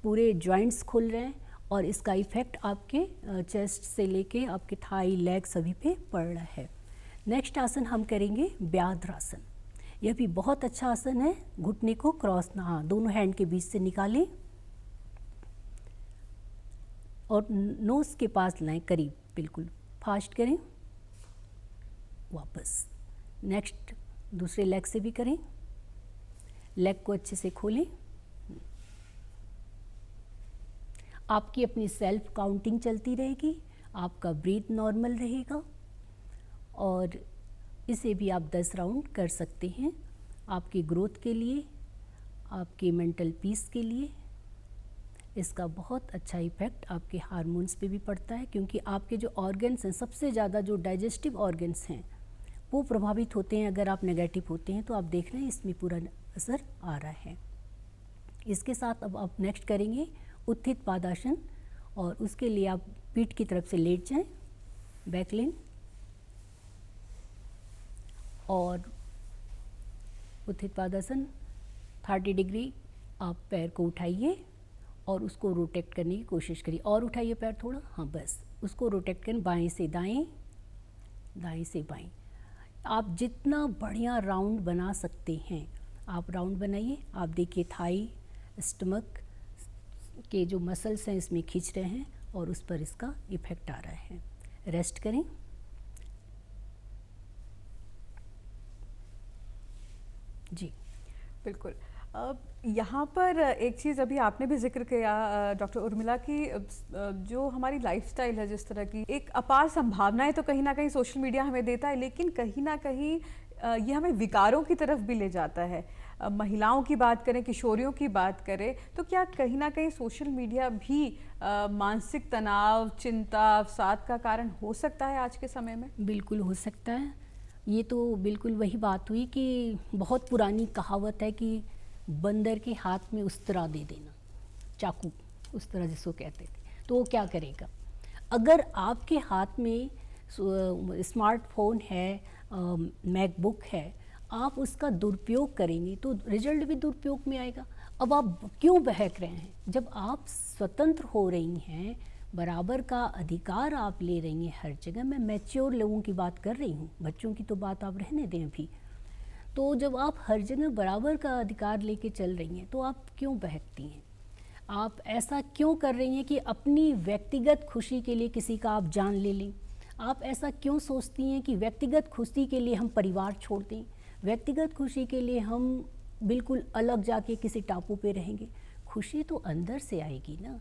पूरे जॉइंट्स खुल रहे हैं और इसका इफेक्ट आपके चेस्ट से लेके आपके थाई, लेग सभी पे पड़ रहा है। नेक्स्ट आसन हम करेंगे व्याघ्रासन। यह भी बहुत अच्छा आसन है। घुटने को क्रॉस, हाँ, दोनों हैंड के बीच से निकालें और नोज के पास लाएं, करीब, बिल्कुल फास्ट करें। वापस नेक्स्ट दूसरे लेग से भी करें। लेग को अच्छे से खोलें। आपकी अपनी सेल्फ काउंटिंग चलती रहेगी, आपका ब्रीथ नॉर्मल रहेगा और इसे भी आप 10 राउंड कर सकते हैं। आपकी ग्रोथ के लिए, आपके मेंटल पीस के लिए इसका बहुत अच्छा इफेक्ट आपके हार्मोन्स पे भी पड़ता है, क्योंकि आपके जो ऑर्गन्स हैं, सबसे ज़्यादा जो डाइजेस्टिव ऑर्गन्स हैं वो प्रभावित होते हैं। अगर आप नेगेटिव होते हैं तो आप देख रहे हैं इसमें पूरा असर आ रहा है। इसके साथ अब आप नेक्स्ट करेंगे उत्थित पादासन और उसके लिए आप पीठ की तरफ से लेट जाएं, बैकलेन, और उत्थित पादासन 30 डिग्री आप पैर को उठाइए और उसको रोटेट करने की कोशिश करिए। और उठाइए पैर थोड़ा, हाँ बस, उसको रोटेट करें, बाएं से दाएं, दाएं से बाएं। आप जितना बढ़िया राउंड बना सकते हैं आप राउंड बनाइए। आप देखिए थाई, स्टमक के जो मसल्स हैं इसमें खींच रहे हैं और उस पर इसका इफेक्ट आ रहा है। रेस्ट करें। जी बिल्कुल। यहाँ पर एक चीज़ अभी आपने भी जिक्र किया डॉक्टर उर्मिला की, जो हमारी लाइफस्टाइल है जिस तरह की, एक अपार संभावनाएं तो कहीं ना कहीं सोशल मीडिया हमें देता है, लेकिन कहीं ना कहीं ये हमें विकारों की तरफ भी ले जाता है। महिलाओं की बात करें, किशोरियों की बात करें, तो क्या कहीं ना कहीं सोशल मीडिया भी मानसिक तनाव, चिंता, अवसाद का कारण हो सकता है आज के समय में? बिल्कुल हो सकता है। ये तो बिल्कुल वही बात हुई कि बहुत पुरानी कहावत है कि बंदर के हाथ में उस्तरा दे देना, चाकू उस तरह जिसको कहते थे, तो वो क्या करेगा? अगर आपके हाथ में स्मार्टफोन है, मैकबुक है, आप उसका दुरुपयोग करेंगे तो रिजल्ट भी दुरुपयोग में आएगा। अब आप क्यों बहक रहे हैं? जब आप स्वतंत्र हो रही हैं, बराबर का अधिकार आप ले रही हैं हर जगह। मैं मैच्योर लोगों की बात कर रही हूँ, बच्चों की तो बात आप रहने दें अभी। तो जब आप हर जगह बराबर का अधिकार लेके चल रही हैं तो आप क्यों बहकती हैं? आप ऐसा क्यों कर रही हैं कि अपनी व्यक्तिगत खुशी के लिए किसी का आप जान ले लें? आप ऐसा क्यों सोचती हैं कि व्यक्तिगत खुशी के लिए हम परिवार छोड़ दें, व्यक्तिगत खुशी के लिए हम बिल्कुल अलग जाके किसी टापू पे रहेंगे? खुशी तो अंदर से आएगी ना।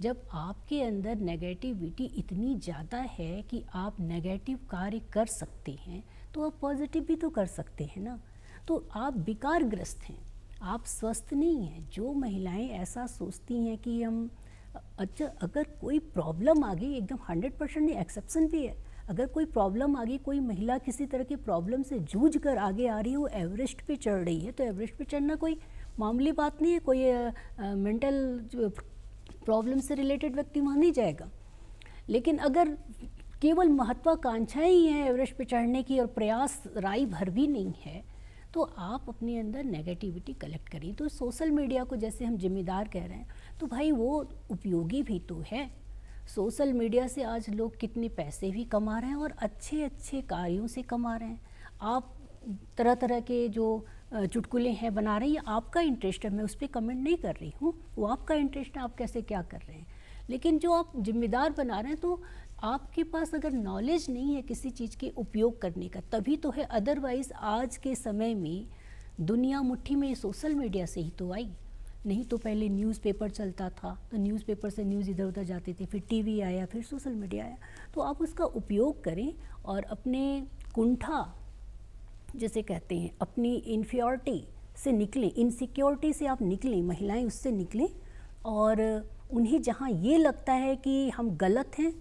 जब आपके अंदर नेगेटिविटी इतनी ज़्यादा है कि आप नेगेटिव कार्य कर सकते हैं, तो आप पॉजिटिव भी तो कर सकते हैं ना। तो आप विकारग्रस्त हैं, आप स्वस्थ नहीं हैं। जो महिलाएं ऐसा सोचती हैं कि हम अच्छा, अगर कोई प्रॉब्लम आ गई, एकदम 100% नहीं, एक्सेप्शन भी है, अगर कोई प्रॉब्लम आ गई, कोई महिला किसी तरह की प्रॉब्लम से जूझ कर आगे आ रही है, वो एवरेस्ट पे चढ़ रही है, तो एवरेस्ट पे चढ़ना कोई मामूली बात नहीं है। कोई मेंटल प्रॉब्लम से रिलेटेड व्यक्ति वहाँ नहीं जाएगा। लेकिन अगर केवल महत्वाकांक्षाएं ही हैं एवरेस्ट पे चढ़ने की और प्रयास राई भर भी नहीं है, तो आप अपने अंदर नेगेटिविटी कलेक्ट करिए। तो सोशल मीडिया को जैसे हम जिम्मेदार कह रहे हैं, तो भाई वो उपयोगी भी तो है। सोशल मीडिया से आज लोग कितने पैसे भी कमा रहे हैं और अच्छे अच्छे कार्यों से कमा रहे हैं। आप तरह तरह के जो चुटकुले हैं बना रहे हैं, ये आपका इंटरेस्ट है, मैं उस पर कमेंट नहीं कर रही हूँ, वो आपका इंटरेस्ट है, आप कैसे क्या कर रहे हैं। लेकिन जो आप जिम्मेदार बना रहे हैं, तो आपके पास अगर नॉलेज नहीं है किसी चीज़ के उपयोग करने का, तभी तो है। अदरवाइज़ आज के समय में दुनिया मुट्ठी में सोशल मीडिया से ही तो आई। नहीं तो पहले न्यूज़पेपर चलता था, तो न्यूज़पेपर से न्यूज़ इधर उधर जाती थी, फिर टीवी आया, फिर सोशल मीडिया आया। तो आप उसका उपयोग करें और अपने कुंठा जैसे कहते हैं, अपनी इन्फियोरिटी से निकलें, इनसिक्योरिटी से आप निकलें, महिलाएं उससे निकलें। और उन्हें जहाँ ये लगता है कि हम गलत हैं,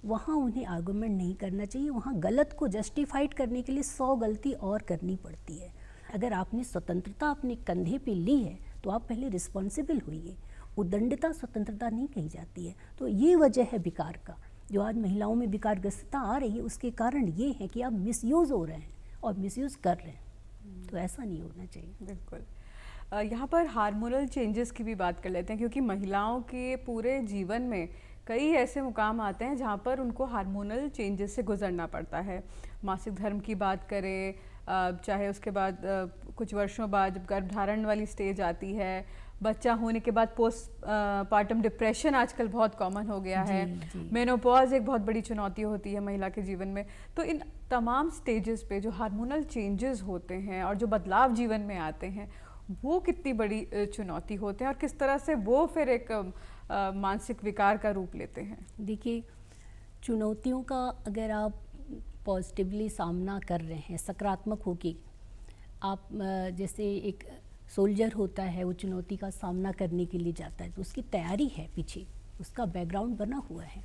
वहाँ उन्हें आर्गुमेंट नहीं करना चाहिए। वहाँ गलत को जस्टिफाइड करने के लिए 100 गलती और करनी पड़ती है। अगर आपने स्वतंत्रता अपने कंधे पे ली है, तो आप पहले रिस्पॉन्सिबल होइए। उदंडता स्वतंत्रता नहीं कही जाती है। तो ये वजह है विकार का, जो आज महिलाओं में विकारग्रस्तता आ रही है, उसके कारण ये है कि आप मिसयूज़ हो रहे हैं और मिसयूज़ कर रहे हैं। तो ऐसा नहीं होना चाहिए। बिल्कुल। यहाँ पर हार्मोनल चेंजेस की भी बात कर लेते हैं, क्योंकि महिलाओं के पूरे जीवन में कई ऐसे मुकाम आते हैं जहाँ पर उनको हार्मोनल चेंजेस से गुजरना पड़ता है। मासिक धर्म की बात करें, चाहे उसके बाद कुछ वर्षों बाद जब गर्भधारण वाली स्टेज आती है, बच्चा होने के बाद पोस्ट पार्टम डिप्रेशन आजकल बहुत कॉमन हो गया है, मेनोपॉज एक बहुत बड़ी चुनौती होती है महिला के जीवन में। तो इन तमाम स्टेजेस पे जो हार्मोनल चेंजेस होते हैं और जो बदलाव जीवन में आते हैं, वो कितनी बड़ी चुनौती होते हैं और किस तरह से वो फिर एक मानसिक विकार का रूप लेते हैं। देखिए, चुनौतियों का अगर आप पॉजिटिवली सामना कर रहे हैं, सकारात्मक होके, आप जैसे एक सोल्जर होता है, वो चुनौती का सामना करने के लिए जाता है, तो उसकी तैयारी है, पीछे उसका बैकग्राउंड बना हुआ है।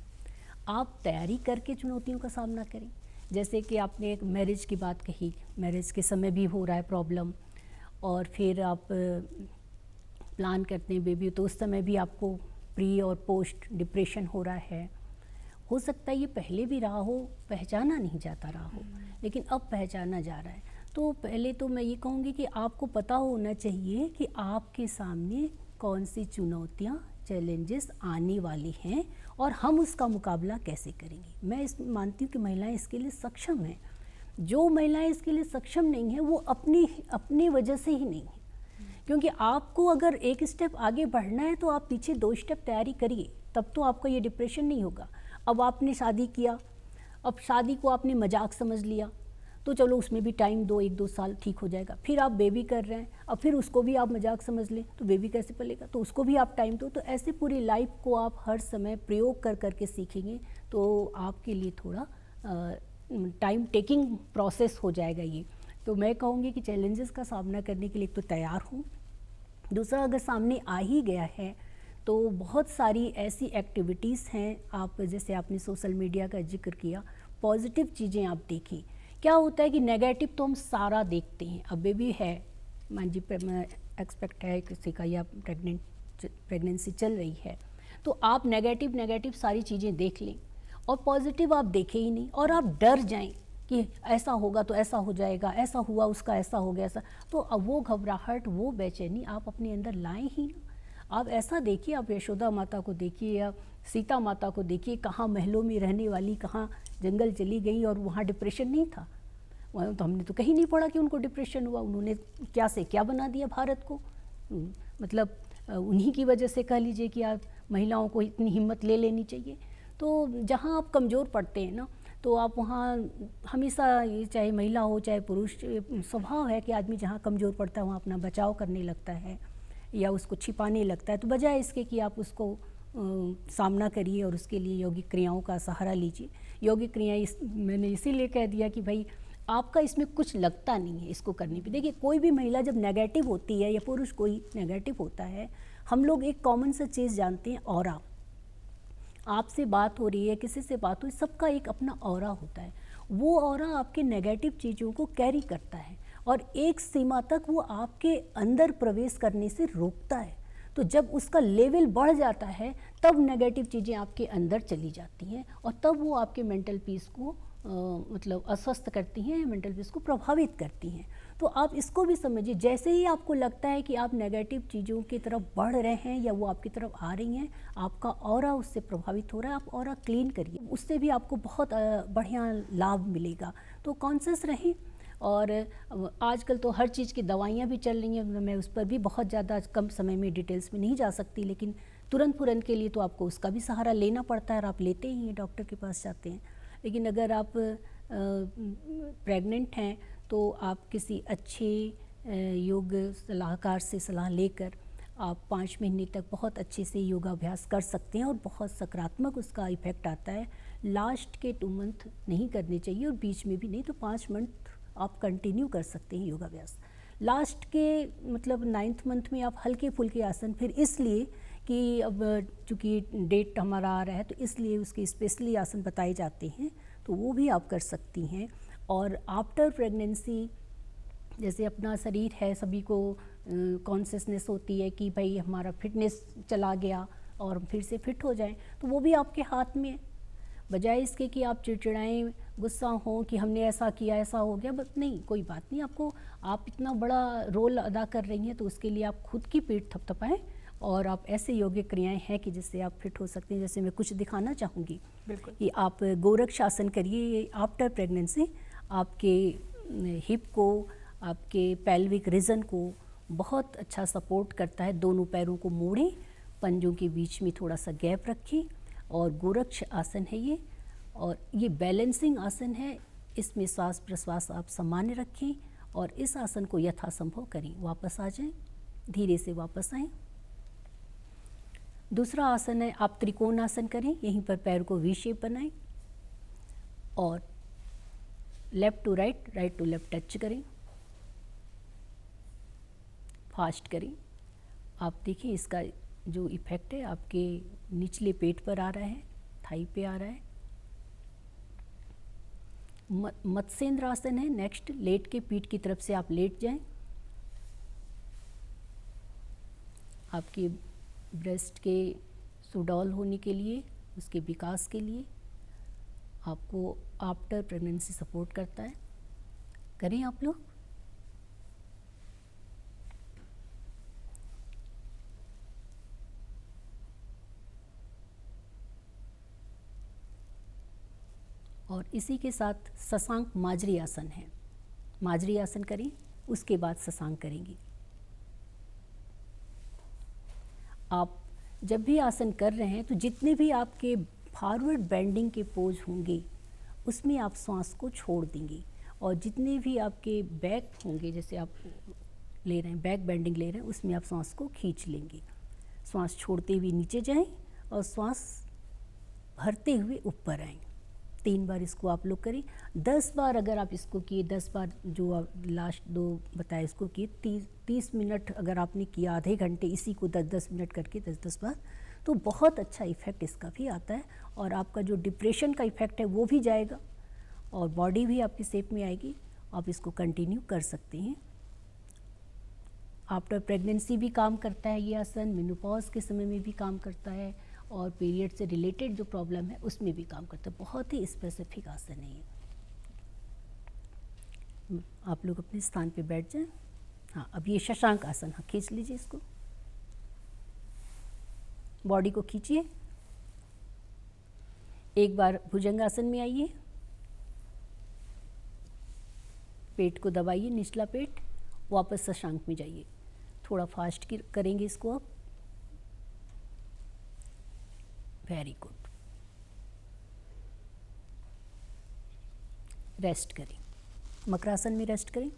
आप तैयारी करके चुनौतियों का सामना करें। जैसे कि आपने एक मैरिज की बात कही, मैरिज के समय भी हो रहा है प्रॉब्लम, और फिर आप प्लान करते हैं बेबी, तो उस समय भी आपको प्री और पोस्ट डिप्रेशन हो रहा है। हो सकता है ये पहले भी रहा हो, पहचाना नहीं जाता रहा हो, लेकिन अब पहचाना जा रहा है। तो पहले तो मैं ये कहूँगी कि आपको पता होना चाहिए कि आपके सामने कौन सी चुनौतियाँ, चैलेंजेस आने वाली हैं और हम उसका मुकाबला कैसे करेंगे। मैं मानती हूँ कि महिलाएं इसके लिए सक्षम हैं। जो महिलाएं इसके लिए सक्षम नहीं हैं, वो अपनी वजह से ही नहीं है। क्योंकि आपको अगर एक स्टेप आगे बढ़ना है, तो आप पीछे 2 स्टेप तैयारी करिए, तब तो आपका ये डिप्रेशन नहीं होगा। अब आपने शादी किया, अब शादी को आपने मजाक समझ लिया, तो चलो उसमें भी टाइम दो, 1-2 साल ठीक हो जाएगा। फिर आप बेबी कर रहे हैं, अब फिर उसको भी आप मजाक समझ लें, तो बेबी कैसे पलेगा, तो उसको भी आप टाइम दो। तो ऐसे पूरी लाइफ को आप हर समय प्रयोग कर करके सीखेंगे, तो आपके लिए थोड़ा टाइम टेकिंग प्रोसेस हो जाएगा ये। तो मैं कहूँगी कि चैलेंजेस का सामना करने के लिए एक तो तैयार हूँ। दूसरा, अगर सामने आ ही गया है, तो बहुत सारी ऐसी एक्टिविटीज़ हैं। आप जैसे आपने सोशल मीडिया का जिक्र किया, पॉजिटिव चीज़ें आप देखें। क्या होता है कि नेगेटिव तो हम सारा देखते हैं। अब बेबी है, मान जी एक्सपेक्ट है किसी का, या प्रेगनेंसी चल रही है, तो आप नेगेटिव सारी चीज़ें देख लें और पॉजिटिव आप देखें ही नहीं, और आप डर जाएं कि ऐसा होगा तो ऐसा हो जाएगा, ऐसा हुआ उसका ऐसा हो गया, ऐसा। तो अब वो घबराहट, वो बेचैनी आप अपने अंदर लाएं ही ना। आप ऐसा देखिए, आप यशोदा माता को देखिए या सीता माता को देखिए, कहाँ महलों में रहने वाली, कहाँ जंगल चली गई और वहाँ डिप्रेशन नहीं था। वहाँ तो हमने तो कहीं नहीं पढ़ा कि उनको डिप्रेशन हुआ। उन्होंने क्या से क्या बना दिया भारत को। मतलब उन्हीं की वजह से कह लीजिए कि आप महिलाओं को इतनी हिम्मत ले लेनी चाहिए। तो जहाँ आप कमज़ोर पड़ते हैं ना, तो आप वहाँ हमेशा, ये चाहे महिला हो चाहे पुरुष, स्वभाव है कि आदमी जहाँ कमज़ोर पड़ता है वहाँ अपना बचाव करने लगता है, या उसको छिपाने लगता है, तो बजाय इसके कि आप उसको सामना करिए और उसके लिए यौगिक क्रियाओं का सहारा लीजिए। यौगिक क्रियाएं मैंने इसीलिए कह दिया कि भाई आपका इसमें कुछ लगता नहीं है इसको करने पे। देखिए कोई भी महिला जब नेगेटिव होती है या पुरुष कोई नेगेटिव होता है, हम लोग एक कॉमन सा चीज़ जानते हैं, ऑरा। आपसे बात हो रही है, किसी से बात हो रही है, सबका एक अपना ऑरा होता है। वो ऑरा आपके नेगेटिव चीज़ों को कैरी करता है और एक सीमा तक वो आपके अंदर प्रवेश करने से रोकता है। तो जब उसका लेवल बढ़ जाता है तब नेगेटिव चीज़ें आपके अंदर चली जाती हैं और तब वो आपके मेंटल पीस को मतलब अस्वस्थ करती हैं, मेंटल पीस को प्रभावित करती हैं। तो आप इसको भी समझिए, जैसे ही आपको लगता है कि आप नेगेटिव चीज़ों की तरफ बढ़ रहे हैं या वो आपकी तरफ आ रही हैं, आपका ऑरा उससे प्रभावित हो रहा है, आप ऑरा क्लीन करिए, उससे भी आपको बहुत बढ़िया लाभ मिलेगा। तो कॉन्शियस रहें। और आजकल तो हर चीज़ की दवाइयाँ भी चल रही हैं, मैं उस पर भी बहुत ज़्यादा कम समय में डिटेल्स में नहीं जा सकती, लेकिन तुरंत के लिए तो आपको उसका भी सहारा लेना पड़ता है और आप लेते ही हैं, डॉक्टर के पास जाते हैं। लेकिन अगर आप प्रेग्नेंट हैं तो आप किसी अच्छे योग सलाहकार से सलाह लेकर आप 5 महीने तक बहुत अच्छे से योगाभ्यास कर सकते हैं और बहुत सकारात्मक उसका इफ़ेक्ट आता है। लास्ट के 2 मंथ नहीं करने चाहिए और बीच में भी नहीं, तो 5 मंथ आप कंटिन्यू कर सकते हैं योगाभ्यास। लास्ट के मतलब 9th मंथ में आप हल्के फुल्के आसन, फिर इसलिए कि अब चूँकि डेट हमारा आ रहा है तो इसलिए उसके स्पेशली आसन बताए जाते हैं, तो वो भी आप कर सकती हैं। और आफ्टर प्रेगनेंसी जैसे अपना शरीर है, सभी को कॉन्शियसनेस होती है कि भाई हमारा फिटनेस चला गया और फिर से फिट हो जाएं, तो वो भी आपके हाथ में है। बजाय इसके कि आप चिड़चिड़ाएं, गुस्सा हो कि हमने ऐसा किया, ऐसा हो गया, बस नहीं, कोई बात नहीं। आपको, आप इतना बड़ा रोल अदा कर रही हैं तो उसके लिए आप खुद की पीठ थपथपाएं और आप ऐसे यौगिक क्रियाएं हैं कि जिससे आप फिट हो सकते हैं। जैसे मैं कुछ दिखाना चाहूँगी। बिल्कुल। कि आप गोरक्ष आसन करिए, ये आफ्टर प्रेगनेंसी आपके हिप को, आपके पेल्विक रीजन को बहुत अच्छा सपोर्ट करता है। दोनों पैरों को मोड़ें, पंजों के बीच में थोड़ा सा गैप रखें और गोरक्ष आसन है ये, और ये बैलेंसिंग आसन है। इसमें श्वास प्रश्वास आप सामान्य रखें और इस आसन को यथासंभव करें। वापस आ जाएं, धीरे से वापस आएं। दूसरा आसन है, आप त्रिकोण आसन करें, यहीं पर पैर को वी शेप बनाएं और left to right, right to left touch करें, फास्ट करें। आप देखिए इसका जो इफ़ेक्ट है आपके निचले पेट पर आ रहा है, थाई पे आ रहा है। मत्स्येंद्र आसन है नेक्स्ट। लेट के पीठ की तरफ से आप लेट जाएं। आपके ब्रेस्ट के सुडौल होने के लिए, उसके विकास के लिए आपको आफ्टर प्रेगनेंसी सपोर्ट करता है। करें आप लोग। और इसी के साथ शशांक माजरी आसन है। माजरी आसन करें, उसके बाद शशांक करेंगे। आप जब भी आसन कर रहे हैं तो जितने भी आपके फॉरवर्ड बेंडिंग के पोज होंगे उसमें आप श्वास को छोड़ देंगे, और जितने भी आपके बैक होंगे, जैसे आप ले रहे हैं बैक बेंडिंग ले रहे हैं, उसमें आप श्वास को खींच लेंगे। श्वास छोड़ते हुए नीचे जाएं और श्वास भरते हुए ऊपर आएं। 3 बार इसको आप लोग करें। 10 बार अगर आप इसको किए, 10 बार जो आप लास्ट 2 बताए इसको किए, 30 मिनट अगर आपने किया, आधे घंटे इसी को 10-10 मिनट करके 10-10 बार, तो बहुत अच्छा इफ़ेक्ट इसका भी आता है और आपका जो डिप्रेशन का इफ़ेक्ट है वो भी जाएगा और बॉडी भी आपकी शेप में आएगी। आप इसको कंटिन्यू कर सकते हैं। आफ्टर प्रेगनेंसी भी काम करता है ये आसन, मेनोपॉज के समय में भी काम करता है और पीरियड से रिलेटेड जो प्रॉब्लम है उसमें भी काम करता है। बहुत ही स्पेसिफिक आसन है ये। आप लोग अपने स्थान पे बैठ जाएं। हाँ, अब ये शशांक आसन, हाँ खींच लीजिए इसको, बॉडी को खींचिए। एक बार भुजंगासन में आइए, पेट को दबाइए, निचला पेट, वापस शशांक में जाइए। थोड़ा फास्ट करेंगे इसको अब। Very good. रेस्ट करें, मकरासन में रेस्ट करें।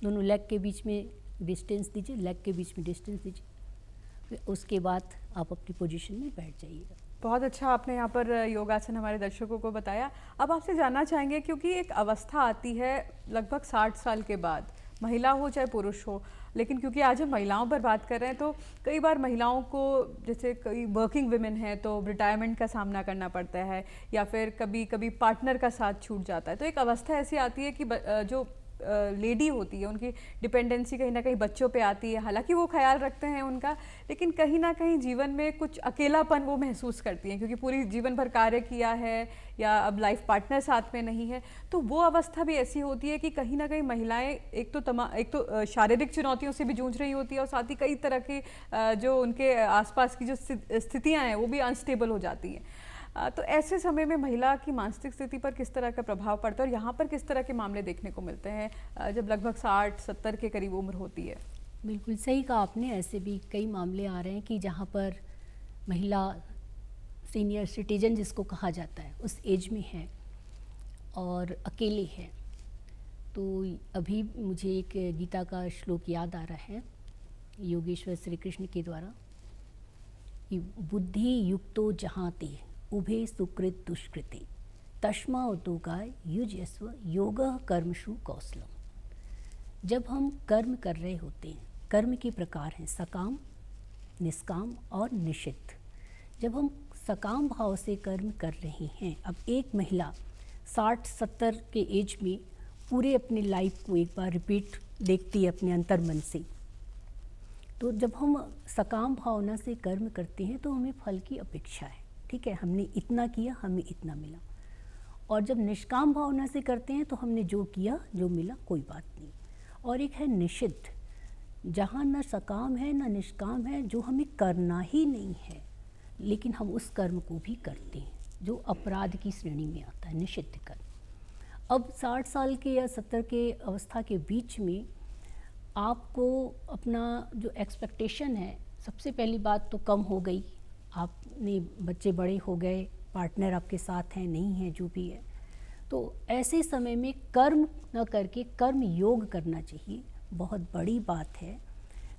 दोनों लेग के बीच में डिस्टेंस दीजिए, लेग के बीच में डिस्टेंस दीजिए, फिर उसके बाद आप अपनी पोजीशन में बैठ जाइएगा। बहुत अच्छा आपने यहाँ पर योगासन हमारे दर्शकों को बताया। अब आपसे जानना चाहेंगे, क्योंकि एक अवस्था आती है लगभग 60 साल के बाद, महिला हो चाहे पुरुष हो, लेकिन क्योंकि आज हम महिलाओं पर बात कर रहे हैं तो कई बार महिलाओं को, जैसे कई वर्किंग वुमेन हैं तो रिटायरमेंट का सामना करना पड़ता है, या फिर कभी कभी पार्टनर का साथ छूट जाता है, तो एक अवस्था ऐसी आती है कि जो लेडी होती है उनकी डिपेंडेंसी कहीं ना कहीं बच्चों पे आती है। हालांकि वो ख्याल रखते हैं उनका, लेकिन कहीं ना कहीं जीवन में कुछ अकेलापन वो महसूस करती हैं, क्योंकि पूरी जीवन भर कार्य किया है या अब लाइफ पार्टनर साथ में नहीं है। तो वो अवस्था भी ऐसी होती है कि कहीं ना कहीं महिलाएं एक तो शारीरिक चुनौतियों से भी जूझ रही होती है, और साथ ही कई तरह की जो उनके आसपास की जो स्थितियाँ हैं वो भी अनस्टेबल हो जाती हैं। तो ऐसे समय में महिला की मानसिक स्थिति पर किस तरह का प्रभाव पड़ता है, और यहाँ पर किस तरह के मामले देखने को मिलते हैं जब लगभग 60-70 के करीब उम्र होती है? बिल्कुल सही कहा आपने, ऐसे भी कई मामले आ रहे हैं कि जहाँ पर महिला सीनियर सिटीजन जिसको कहा जाता है उस एज में है और अकेले है। तो अभी मुझे एक गीता का श्लोक याद आ रहा है योगेश्वर श्री कृष्ण के द्वारा कि बुद्धि युक्तो जहाते उभे सुकृत दुष्कृते तस्मा उद्योगाय युजस्व योगः कर्मसु कौशलम। जब हम कर्म कर रहे होते हैं, कर्म के प्रकार हैं सकाम, निष्काम और निषिद्ध। जब हम सकाम भाव से कर्म कर रहे हैं, अब एक महिला 60-70 के एज में पूरे अपनी लाइफ को एक बार रिपीट देखती है अपने अंतर्मन से, तो जब हम सकाम भावना से कर्म करते हैं तो हमें फल की अपेक्षा है, ठीक है, हमने इतना किया हमें इतना मिला। और जब निष्काम भावना से करते हैं तो हमने जो किया जो मिला कोई बात नहीं। और एक है निषिद्ध, जहाँ न सकाम है न निष्काम है, जो हमें करना ही नहीं है लेकिन हम उस कर्म को भी करते हैं, जो अपराध की श्रेणी में आता है, निषिद्ध कर्म। अब 60 साल के या 70 के अवस्था के बीच में आपको अपना जो एक्सपेक्टेशन है, सबसे पहली बात तो कम हो गई, आपने बच्चे बड़े हो गए, पार्टनर आपके साथ हैं नहीं है जो भी है, तो ऐसे समय में कर्म न करके कर्म योग करना चाहिए। बहुत बड़ी बात है।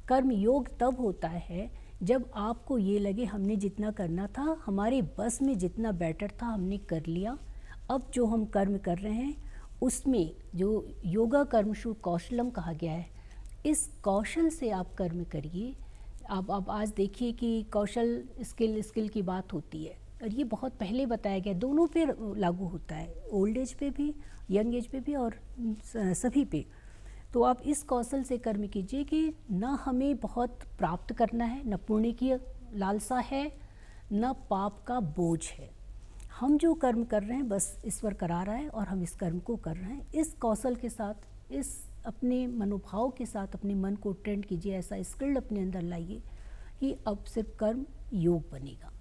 कर्म योग तब होता है जब आपको ये लगे हमने जितना करना था, हमारे बस में जितना बेटर था हमने कर लिया। अब जो हम कर्म कर रहे हैं उसमें जो योगा कर्मसु कौशलम कहा गया है, इस कौशल से आप कर्म करिए। आप आज देखिए कि कौशल स्किल की बात होती है, और ये बहुत पहले बताया गया, दोनों पे लागू होता है, ओल्ड एज पे भी, यंग एज पे भी, और सभी पे। तो आप इस कौशल से कर्म कीजिए कि न हमें बहुत प्राप्त करना है, न पुण्य की लालसा है, न पाप का बोझ है। हम जो कर्म कर रहे हैं बस ईश्वर करा रहा है और हम इस कर्म को कर रहे हैं। इस कौशल के साथ, इस अपने मनोभाव के साथ अपने मन को ट्रेंड कीजिए, ऐसा स्किल्ड अपने अंदर लाइए कि अब सिर्फ कर्म योग बनेगा।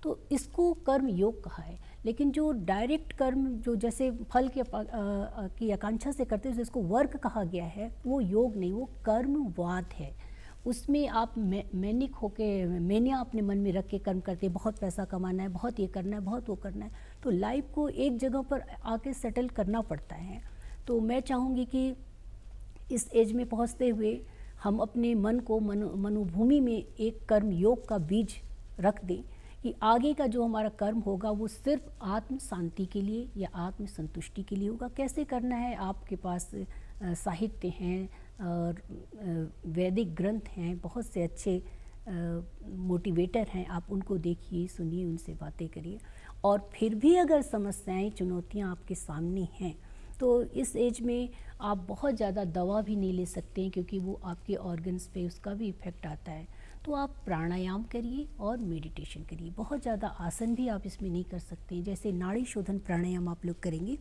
तो इसको कर्म योग कहा है। लेकिन जो डायरेक्ट कर्म, जो जैसे फल की आकांक्षा से करते हैं, जिसको वर्क कहा गया है, वो योग नहीं, वो कर्मवाद है। उसमें आप मैनिक होके, मैनिया अपने मन में रख के कर्म करते हैं, बहुत पैसा कमाना है, बहुत ये करना है, बहुत वो करना है, तो लाइफ को एक जगह पर आके सेटल करना पड़ता है। तो मैं चाहूँगी कि इस एज में पहुँचते हुए हम अपने मन को मनोभूमि में एक कर्म योग का बीज रख दें कि आगे का जो हमारा कर्म होगा वो सिर्फ आत्म शांति के लिए या आत्म संतुष्टि के लिए होगा। कैसे करना है, आपके पास साहित्य हैं और वैदिक ग्रंथ हैं, बहुत से अच्छे मोटिवेटर हैं, आप उनको देखिए, सुनिए, उनसे बातें करिए। और फिर भी अगर समस्याएं, चुनौतियां आपके सामने हैं तो इस एज में आप बहुत ज़्यादा दवा भी नहीं ले सकते हैं, क्योंकि वो आपके ऑर्गन्स पे उसका भी इफ़ेक्ट आता है। तो आप प्राणायाम करिए और मेडिटेशन करिए। बहुत ज़्यादा आसन भी आप इसमें नहीं कर सकते हैं, जैसे नाड़ी शोधन प्राणायाम आप लोग करेंगे।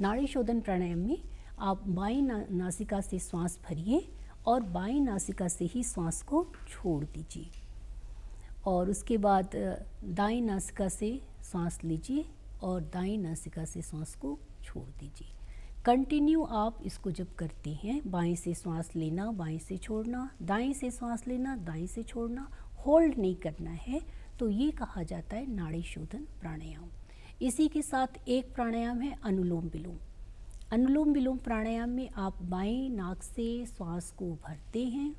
नाड़ी शोधन प्राणायाम में आप बाईं नासिका से श्वास भरिए और बाईं नासिका से ही श्वास को छोड़ दीजिए, और उसके बाद दाईं नासिका से सांस लीजिए और दाईं नासिका से सांस को छोड़ दीजिए। कंटिन्यू आप इसको जब करते हैं, बाएं से सांस लेना, बाएं से छोड़ना, दाएं से सांस लेना, दाएं से छोड़ना, होल्ड नहीं करना है, तो ये कहा जाता है नाड़ी शोधन प्राणायाम। इसी के साथ एक प्राणायाम है अनुलोम विलोम। अनुलोम विलोम प्राणायाम में आप बाएं नाक से श्वास को भरते हैं,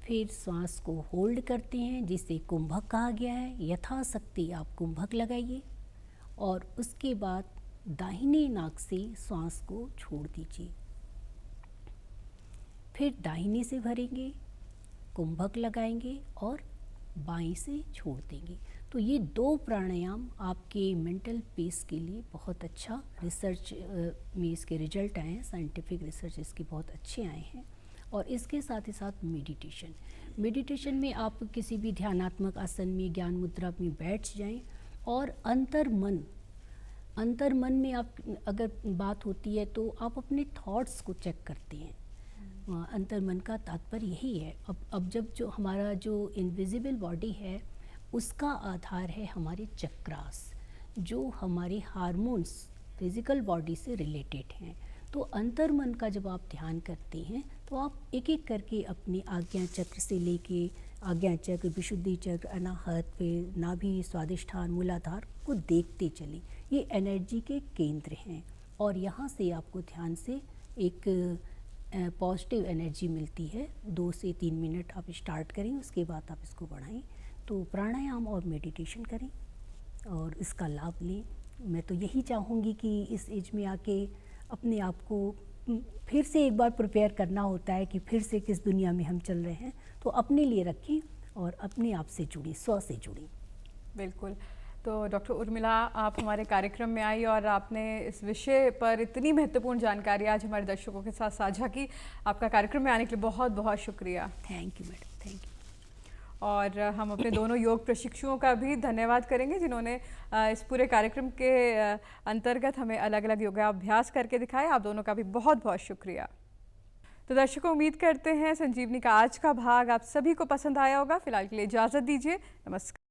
फिर श्वास को होल्ड करते हैं जिसे कुंभक कहा गया है। यथाशक्ति आप कुंभक लगाइए और उसके बाद दाहिने नाक से श्वास को छोड़ दीजिए। फिर दाहिने से भरेंगे, कुंभक लगाएंगे और बाएं से छोड़ देंगे। तो ये 2 प्राणायाम आपके मेंटल पीस के लिए बहुत अच्छा, रिसर्च में इसके रिजल्ट आए हैं, साइंटिफिक रिसर्च इसके बहुत अच्छे आए हैं। और इसके साथ ही साथ मेडिटेशन में आप किसी भी ध्यानात्मक आसन में, ज्ञान मुद्रा में बैठ जाएं और अंतर्मन में आप अगर बात होती है तो आप अपने थॉट्स को चेक करते हैं। अंतर्मन का तात्पर्य यही है। अब जब जो हमारा जो इनविजिबल बॉडी है उसका आधार है हमारे चक्रास, जो हमारे हार्मोन्स फिजिकल बॉडी से रिलेटेड हैं। तो अंतर्मन का जब आप ध्यान करते हैं तो आप एक एक करके अपने आज्ञा चक्र से लेके आज्ञा चक्र, विशुद्धि चक्र, अनाहत, फिर नाभि, स्वादिष्ठान, मूलाधार को देखते चलें। ये एनर्जी के केंद्र हैं और यहाँ से आपको ध्यान से एक पॉजिटिव एनर्जी मिलती है। 2 से 3 मिनट आप स्टार्ट करें, उसके बाद आप इसको बढ़ाएं। तो प्राणायाम और मेडिटेशन करें और इसका लाभ लें। मैं तो यही चाहूँगी कि इस एज में आके अपने आप को फिर से एक बार प्रिपेयर करना होता है कि फिर से किस दुनिया में हम चल रहे हैं, तो अपने लिए रखें और अपने आप से जुड़ें, स्व से जुड़ें। बिल्कुल। तो डॉक्टर उर्मिला, आप हमारे कार्यक्रम में आई और आपने इस विषय पर इतनी महत्वपूर्ण जानकारी आज हमारे दर्शकों के साथ साझा की। आपका कार्यक्रम में आने के लिए बहुत बहुत शुक्रिया। Thank you madam, thank you. और हम अपने दोनों योग प्रशिक्षुओं का भी धन्यवाद करेंगे जिन्होंने इस पूरे कार्यक्रम के अंतर्गत हमें अलग अलग योगाभ्यास करके दिखाए। आप दोनों का भी बहुत बहुत शुक्रिया। तो दर्शकों, उम्मीद करते हैं संजीवनी का आज का भाग आप सभी को पसंद आया होगा। फिलहाल के लिए इजाज़त दीजिए। नमस्कार।